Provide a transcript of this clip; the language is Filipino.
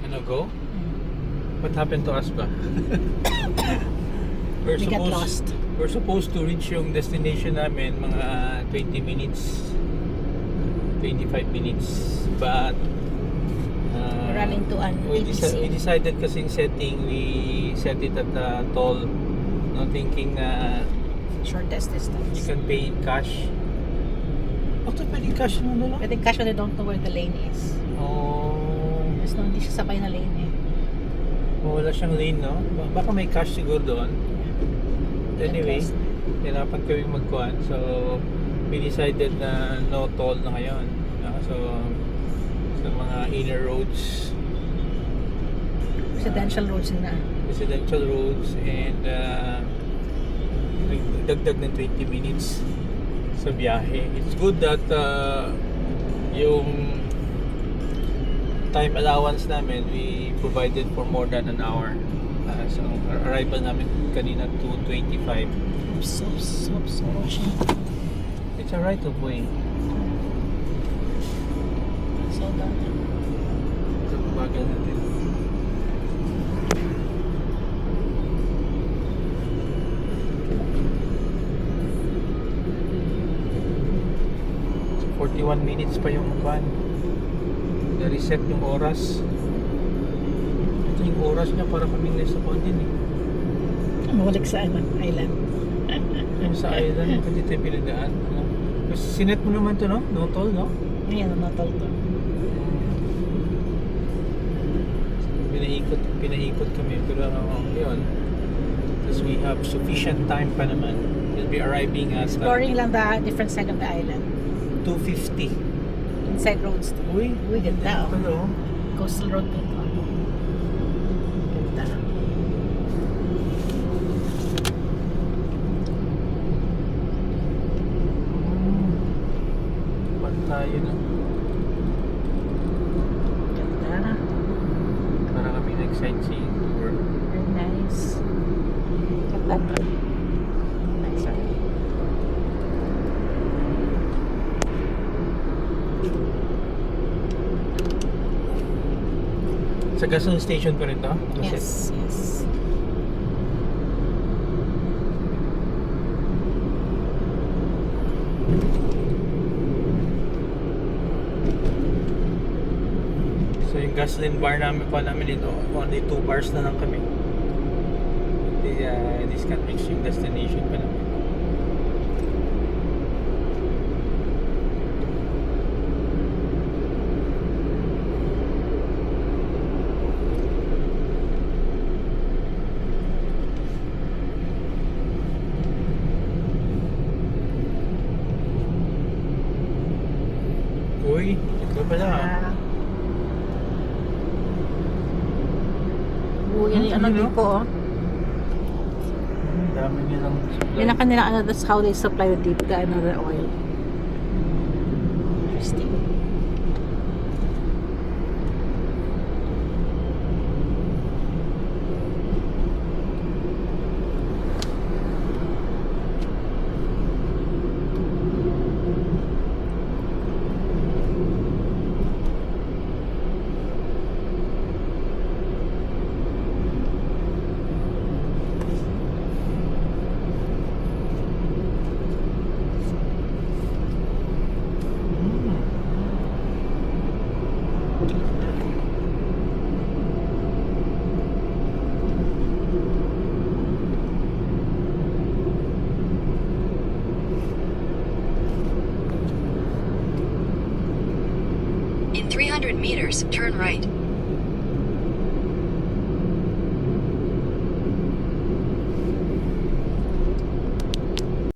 Ano, go? What happened to us ba? We got lost. We're supposed to reach yung destination namin mga 20 minutes, 25 minutes. But Running to an we ETC. decided kasing setting, we set it at toll, no, thinking na Shortest you distance. can pay in cash. Ito pwedeng cash mo na lang? Pwede cash when they don't know where the lane is. Oh, Mas no, hindi siya sabay na lane eh. wala siyang lane, no? Baka may cash siguro doon. Anyway, hirapan kami magkuhan. So, we decided na no toll na ngayon. So, sa mga inner roads, Residential roads na. residential roads, and dagdag ng 20 minutes sa biyahe. It's good that yung time allowance namin, we provided for more than an hour. So, arrival namin kanina 2:25. Oops. It's a right of way. So done. So, bagal natin. So, 41 minutes pa yung van. Na-reset yung oras. Ito yung oras niya para kaming nasa kuhan din eh. Mawalik sa island. Yung sa island, pwede tayo pinadaan. Mas sinet mo naman to, no? No toll, no? Ngayon, natol to. Pinaikot kami. Pero yun. Because we have sufficient time pa naman. We'll be arriving at Exploring lang the different side of the island. 2:50. Inside roads to. Uy, ganda oh. Hello. Coastal road din to. Ganda. Tayo na. Ganda. Para kami nag-sightseeing tour. Very nice. Ganda. Nice. Sa gasoline station pa rin to? Yes. So yung gasoline bar namin dito, only 2 bars na lang kami. This can reach yung destination pa namin. Uy, ito pala ha. Yan yung ano Ano? tipo oh. Dami nilang supply. Yan ang kanila ano, that's how they supply the deep, the another oil. Interesting. In 300 meters, turn right.